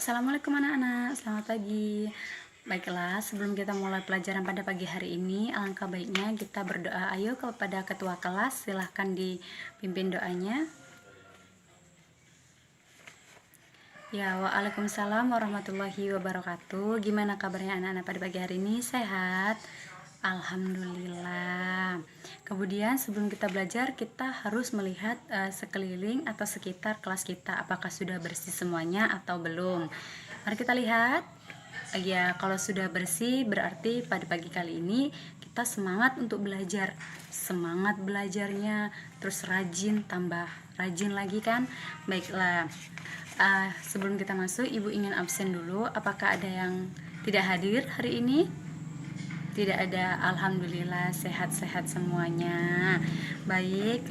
Assalamualaikum anak-anak, selamat pagi. Baiklah, sebelum kita mulai pelajaran pada pagi hari ini, alangkah baiknya kita berdoa. Ayo kepada ketua kelas, silahkan dipimpin doanya. Ya, waalaikumsalam warahmatullahi wabarakatuh. Gimana kabarnya anak-anak pada pagi hari ini? Sehat? Alhamdulillah. Kemudian sebelum kita belajar, kita harus melihat sekeliling atau sekitar kelas kita. Apakah sudah bersih semuanya atau belum? Mari kita lihat. Ya, kalau sudah bersih berarti pada pagi kali ini kita semangat untuk belajar. Semangat belajarnya, terus rajin, tambah rajin lagi kan? Baiklah. Sebelum kita masuk, Ibu ingin absen dulu. Apakah ada yang tidak hadir hari ini? Tidak ada, alhamdulillah sehat-sehat semuanya. Baik,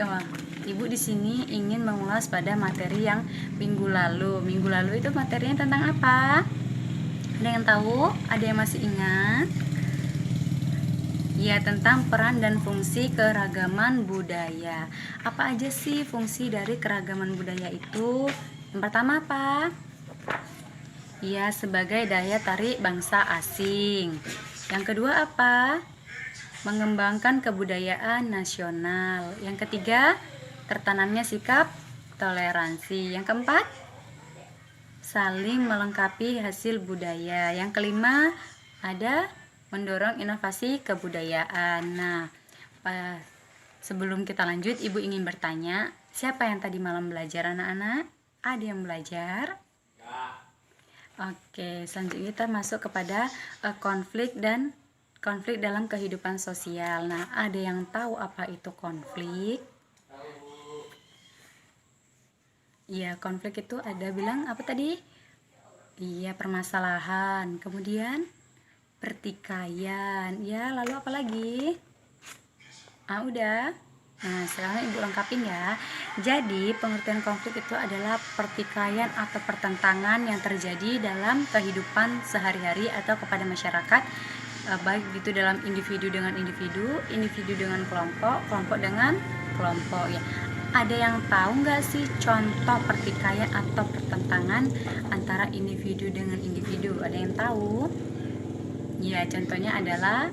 Ibu di sini ingin mengulas pada materi yang minggu lalu. Minggu lalu itu materinya tentang apa? Ada yang tahu? Ada yang masih ingat? Ya, tentang peran dan fungsi keragaman budaya. Apa aja sih fungsi dari keragaman budaya itu? Yang pertama apa? Ya, sebagai daya tarik bangsa asing. Yang kedua apa? Mengembangkan kebudayaan nasional. Yang ketiga, tertanamnya sikap toleransi. Yang keempat, saling melengkapi hasil budaya. Yang kelima, ada mendorong inovasi kebudayaan. Nah, sebelum kita lanjut, Ibu ingin bertanya, siapa yang tadi malam belajar anak-anak? Ada yang belajar? Oke, selanjutnya kita masuk kepada konflik dalam kehidupan sosial. Nah, ada yang tahu apa itu konflik? Iya, konflik itu ada bilang apa tadi? Iya, permasalahan. Kemudian pertikaian. Ya, lalu apa lagi? Udah. Nah, sekarang Ibu lengkapin ya. Jadi, pengertian konflik itu adalah pertikaian atau pertentangan yang terjadi dalam kehidupan sehari-hari atau kepada masyarakat, baik itu dalam individu dengan individu, individu dengan kelompok, kelompok dengan kelompok ya. Ada yang tahu nggak sih contoh pertikaian atau pertentangan antara individu dengan individu? Ada yang tahu? Ya, contohnya adalah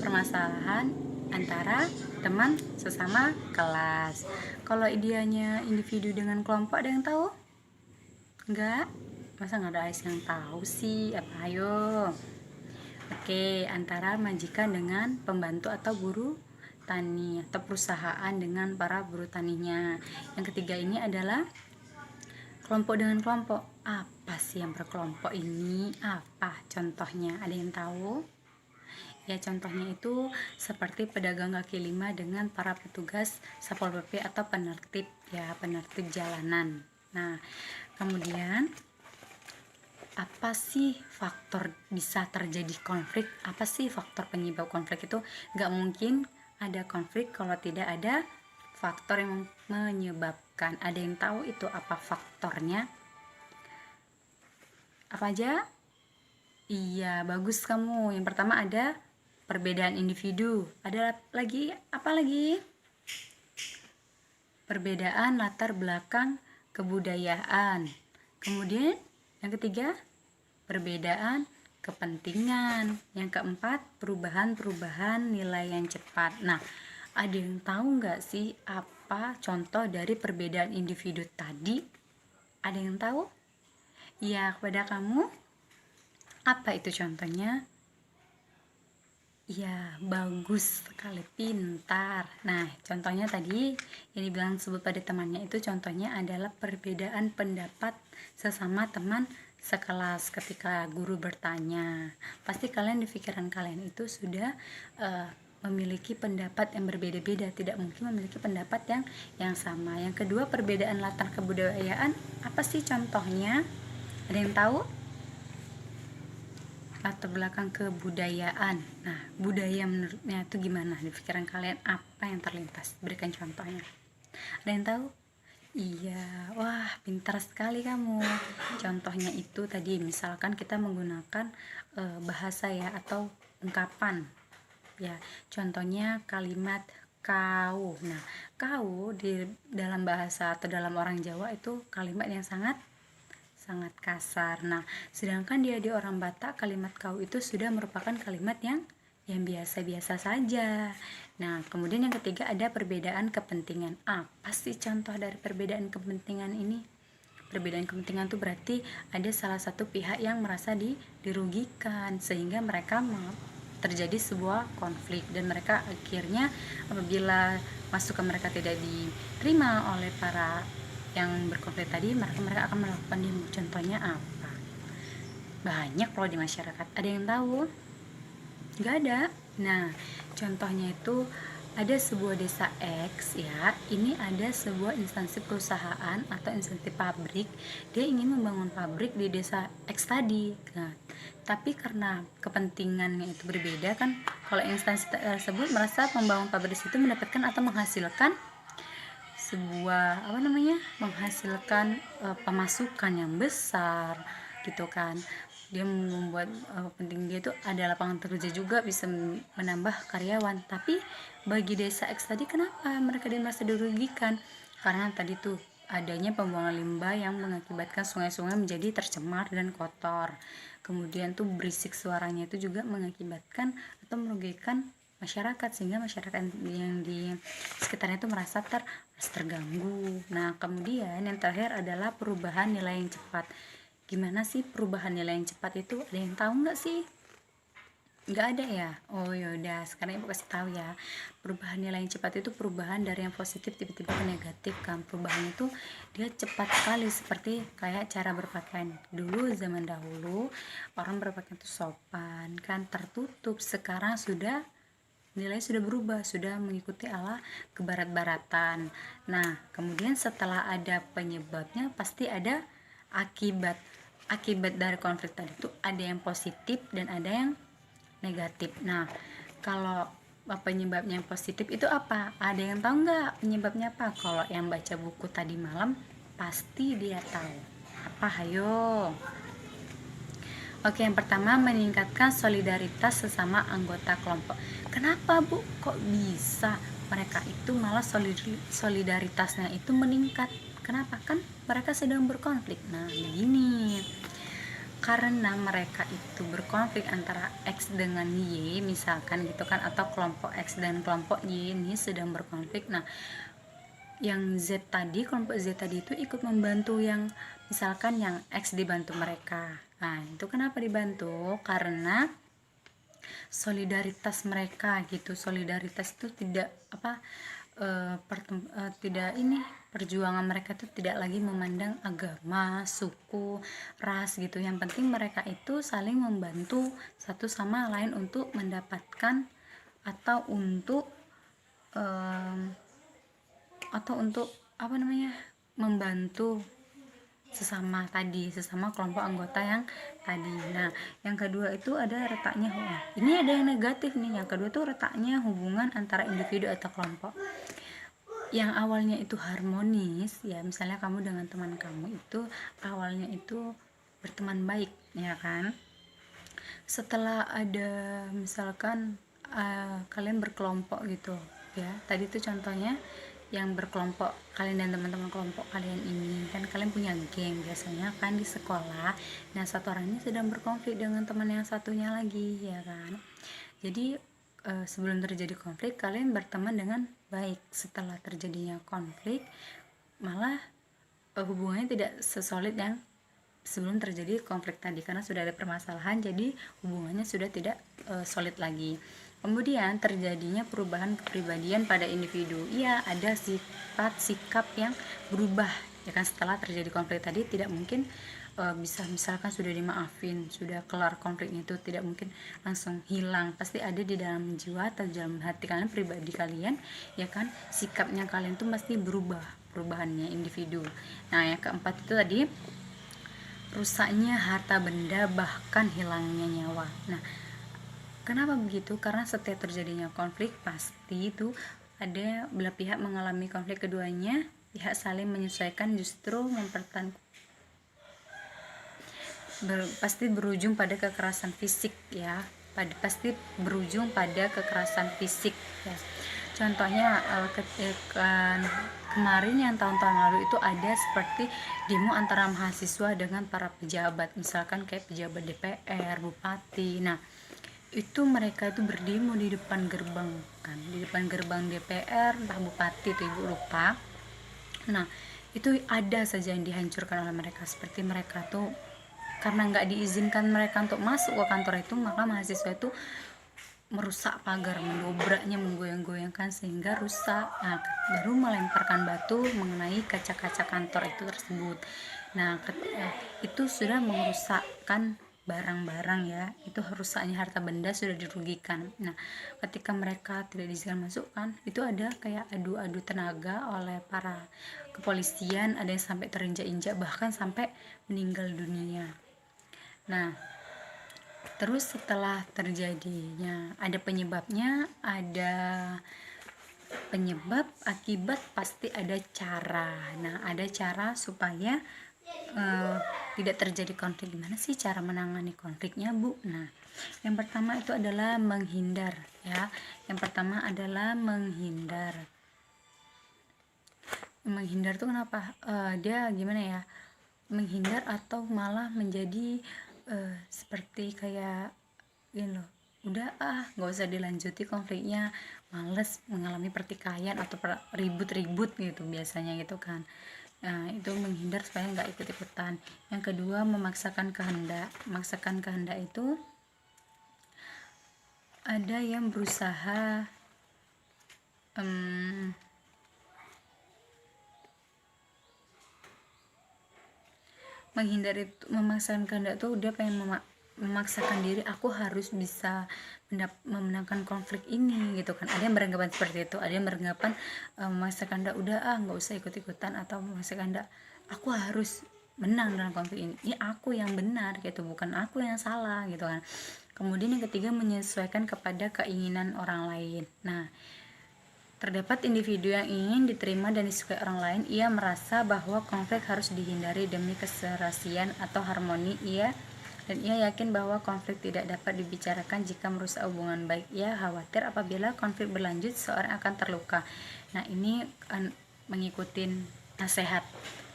permasalahan antara teman sesama kelas. Kalau ideanya individu dengan kelompok, ada yang tahu? Enggak? Masa nggak ada yang tahu sih? Apa ayo? Oke, antara majikan dengan pembantu atau buruh tani atau perusahaan dengan para buruh taninya. Yang ketiga ini adalah kelompok dengan kelompok. Apa sih yang berkelompok ini? Apa contohnya? Ada yang tahu? Ya, contohnya itu seperti pedagang kaki lima dengan para petugas Satpol PP atau penertib ya, penertib jalanan. Nah, kemudian apa sih faktor bisa terjadi konflik? Apa sih faktor penyebab konflik itu? Gak mungkin ada konflik kalau tidak ada faktor yang menyebabkan. Ada yang tahu itu apa faktornya? Apa aja? Iya, bagus kamu. Yang pertama ada perbedaan individu. Ada lagi apa lagi? Perbedaan latar belakang kebudayaan. Kemudian yang ketiga, perbedaan kepentingan. Yang keempat, perubahan-perubahan nilai yang cepat. Nah, ada yang tahu nggak sih apa contoh dari perbedaan individu tadi? Ada yang tahu? Ya, kepada kamu, apa itu contohnya? Ya, bagus sekali, pintar. Nah, contohnya tadi yang dibilang sebut pada temannya itu contohnya adalah perbedaan pendapat sesama teman sekelas ketika guru bertanya. Pasti kalian di pikiran kalian itu sudah memiliki pendapat yang berbeda-beda, tidak mungkin memiliki pendapat yang sama. Yang kedua, perbedaan latar kebudayaan. Apa sih contohnya? Ada yang tahu? Latar belakang kebudayaan. Nah, budaya menurutnya itu gimana? Di pikiran kalian apa yang terlintas? Berikan contohnya. Ada yang tahu? Iya, wah pintar sekali kamu. Contohnya itu tadi misalkan kita menggunakan bahasa ya atau ungkapan. Ya, contohnya kalimat kau. Nah, kau di dalam bahasa atau dalam orang Jawa itu kalimat yang sangat kalimat kasar. Nah, sedangkan dia orang Batak, kalimat kau itu sudah merupakan kalimat yang biasa-biasa saja. Nah, kemudian yang ketiga ada perbedaan kepentingan. Apa sih contoh dari perbedaan kepentingan ini? Perbedaan kepentingan itu berarti ada salah satu pihak yang merasa dirugikan sehingga mereka terjadi sebuah konflik, dan mereka akhirnya apabila masukan mereka tidak diterima oleh para yang berkonflik tadi, mereka akan melakukan demo. Contohnya apa? Banyak loh di masyarakat. Ada yang tahu? Nggak ada. Nah, contohnya itu ada sebuah desa X ya, ini ada sebuah instansi perusahaan atau instansi pabrik, dia ingin membangun pabrik di desa X tadi. Nah, tapi karena kepentingannya itu berbeda kan, kalau instansi tersebut merasa membangun pabrik itu mendapatkan atau menghasilkan sebuah menghasilkan pemasukan yang besar gitu kan. Dia membuat penting dia itu ada lapangan kerja juga, bisa menambah karyawan. Tapi bagi desa X tadi, kenapa mereka merasa dirugikan? Karena tadi tuh adanya pembuangan limbah yang mengakibatkan sungai-sungai menjadi tercemar dan kotor. Kemudian tuh berisik suaranya itu juga mengakibatkan atau merugikan masyarakat, sehingga masyarakat yang di sekitarnya itu merasa terganggu. Nah, kemudian yang terakhir adalah perubahan nilai yang cepat. Gimana sih perubahan nilai yang cepat itu? Ada yang tahu nggak sih? Nggak ada ya? Oh yaudah, sekarang ibu kasih tahu ya. Perubahan nilai yang cepat itu perubahan dari yang positif tiba-tiba ke negatif kan. Perubahan itu dia cepat sekali, seperti kayak cara berpakaian. Dulu zaman dahulu orang berpakaian itu sopan kan, tertutup. Sekarang nilai sudah berubah, sudah mengikuti ala kebarat-baratan. Nah, kemudian setelah ada penyebabnya pasti ada akibat dari konflik tadi itu ada yang positif dan ada yang negatif. Nah, kalau penyebabnya yang positif itu apa? Ada yang tahu nggak penyebabnya apa? Kalau yang baca buku tadi malam pasti dia tahu. Apa? Hayo. Oke, yang pertama meningkatkan solidaritas sesama anggota kelompok. Kenapa Bu? Kok bisa mereka itu malah solidaritasnya itu meningkat? Kenapa? Kan mereka sedang berkonflik. Nah, begini. Karena mereka itu berkonflik antara X dengan Y misalkan gitu kan, atau kelompok X dan kelompok Y ini sedang berkonflik. Nah, yang Z tadi, kelompok Z tadi itu ikut membantu yang misalkan yang X dibantu mereka. Nah, itu kenapa dibantu? Karena solidaritas mereka gitu. Solidaritas itu tidak perjuangan mereka itu tidak lagi memandang agama, suku, ras gitu. Yang penting mereka itu saling membantu satu sama lain untuk mendapatkan atau untuk membantu sesama kelompok anggota yang tadi. Nah, yang kedua itu ada retaknya ini ada yang negatif nih. Yang kedua tuh retaknya hubungan antara individu atau kelompok. Yang awalnya itu harmonis ya, misalnya kamu dengan teman kamu itu awalnya itu berteman baik ya kan. Setelah ada misalkan kalian berkelompok gitu ya, tadi tuh contohnya yang berkelompok, kalian dan teman-teman kelompok kalian ini kan kalian punya geng biasanya kan di sekolah. Nah, satu orang ini sedang berkonflik dengan teman yang satunya lagi ya kan. Jadi sebelum terjadi konflik kalian berteman dengan baik. Setelah terjadinya konflik malah hubungannya tidak sesolid yang sebelum terjadi konflik tadi, karena sudah ada permasalahan, jadi hubungannya sudah tidak solid lagi. Kemudian terjadinya perubahan kepribadian pada individu. Iya, ada sifat sikap yang berubah ya kan. Setelah terjadi konflik tadi tidak mungkin bisa misalkan sudah dimaafin, sudah kelar konfliknya itu tidak mungkin langsung hilang. Pasti ada di dalam jiwa atau dalam hati kalian, pribadi kalian ya kan, sikapnya kalian tuh pasti berubah, perubahannya individu. Nah, yang keempat itu tadi rusaknya harta benda bahkan hilangnya nyawa. Nah, kenapa begitu? Karena setiap terjadinya konflik pasti itu ada belah pihak mengalami konflik, keduanya pihak saling menyesuaikan, justru pasti berujung pada kekerasan fisik ya. Pasti berujung pada kekerasan fisik ya. Contohnya kemarin yang tahun-tahun lalu itu ada seperti demo antara mahasiswa dengan para pejabat, misalkan kayak pejabat DPR, bupati. Nah, itu mereka itu berdemo di depan gerbang kan, di depan gerbang DPR, entah bupati itu ibu lupa. Nah, itu ada saja yang dihancurkan oleh mereka, seperti mereka tuh karena nggak diizinkan mereka untuk masuk ke kantor itu, maka mahasiswa itu merusak pagar, mendobraknya, menggoyang-goyangkan sehingga rusak. Nah, baru melemparkan batu mengenai kaca-kaca kantor itu tersebut. Nah, itu sudah merusakkan barang-barang ya, itu rusaknya harta benda sudah dirugikan. Nah, ketika mereka tidak diizinkan masuk kan, itu ada kayak adu-adu tenaga oleh para kepolisian, ada yang sampai terinjak-injak bahkan sampai meninggal dunia. Nah, terus setelah terjadinya ada penyebabnya, ada penyebab, akibat, pasti ada cara. Nah, ada cara supaya tidak terjadi konflik. Gimana sih cara menangani konfliknya, Bu? Nah, yang pertama itu adalah menghindar ya. Yang pertama adalah menghindar. Menghindar tuh kenapa? Dia gimana ya? Menghindar atau malah menjadi seperti kayak gini loh, udah nggak usah dilanjuti konfliknya, males mengalami pertikaian atau ribut-ribut gitu biasanya gitu kan. Nah, itu menghindar supaya nggak ikut-ikutan. Yang kedua, memaksakan kehendak. Memaksakan kehendak itu ada yang berusaha menghindar itu, memaksakan kehendak tuh dia pengen memaksakan diri, aku harus bisa memenangkan konflik ini gitu kan. Ada yang beranggapan seperti itu, ada yang beranggapan memaksakan kehendak udah nggak usah ikut-ikutan, atau memaksakan kehendak aku harus menang dalam konflik ini aku yang benar gitu, bukan aku yang salah gitu kan. Kemudian yang ketiga, menyesuaikan kepada keinginan orang lain. Nah, terdapat individu yang ingin diterima dan disukai orang lain. Ia merasa bahwa konflik harus dihindari demi keserasian atau harmoni dan ia yakin bahwa konflik tidak dapat dibicarakan jika merusak hubungan baik. Ia khawatir apabila konflik berlanjut seorang akan terluka. Nah, ini mengikuti nasihat.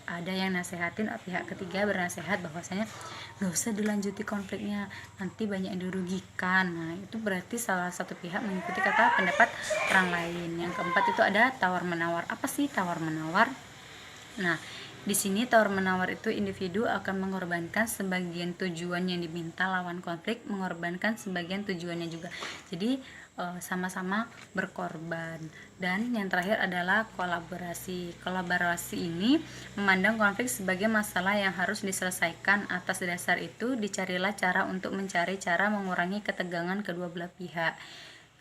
Ada yang nasehatin, pihak ketiga bernasehat bahwasanya gak usah dilanjuti konfliknya, nanti banyak yang dirugikan. Nah, itu berarti salah satu pihak mengikuti kata pendapat orang lain. Yang keempat itu ada tawar menawar. Apa sih tawar menawar? Nah, di sini tawar menawar itu individu akan mengorbankan sebagian tujuan yang diminta lawan konflik, mengorbankan sebagian tujuannya juga. Jadi sama-sama berkorban. Dan yang terakhir adalah kolaborasi. Kolaborasi ini memandang konflik sebagai masalah yang harus diselesaikan. Atas dasar itu dicarilah cara untuk mencari cara mengurangi ketegangan kedua belah pihak.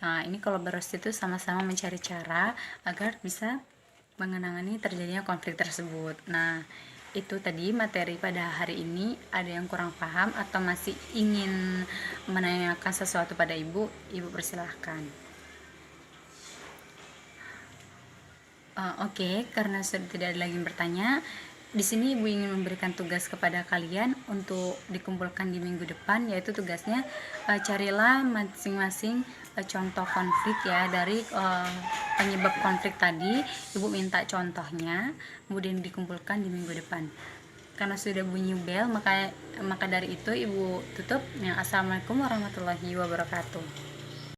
Nah, ini kolaborasi itu sama-sama mencari cara agar bisa mengenangani terjadinya konflik tersebut. Nah, itu tadi materi pada hari ini. Ada yang kurang paham atau masih ingin menanyakan sesuatu pada Ibu persilahkan. Oke, karena sudah tidak ada lagi yang bertanya, di sini Ibu ingin memberikan tugas kepada kalian untuk dikumpulkan di minggu depan, yaitu tugasnya carilah masing-masing contoh konflik ya dari penyebab konflik tadi. Ibu minta contohnya, kemudian dikumpulkan di minggu depan. Karena sudah bunyi bel, maka dari itu Ibu tutup. Assalamualaikum warahmatullahi wabarakatuh.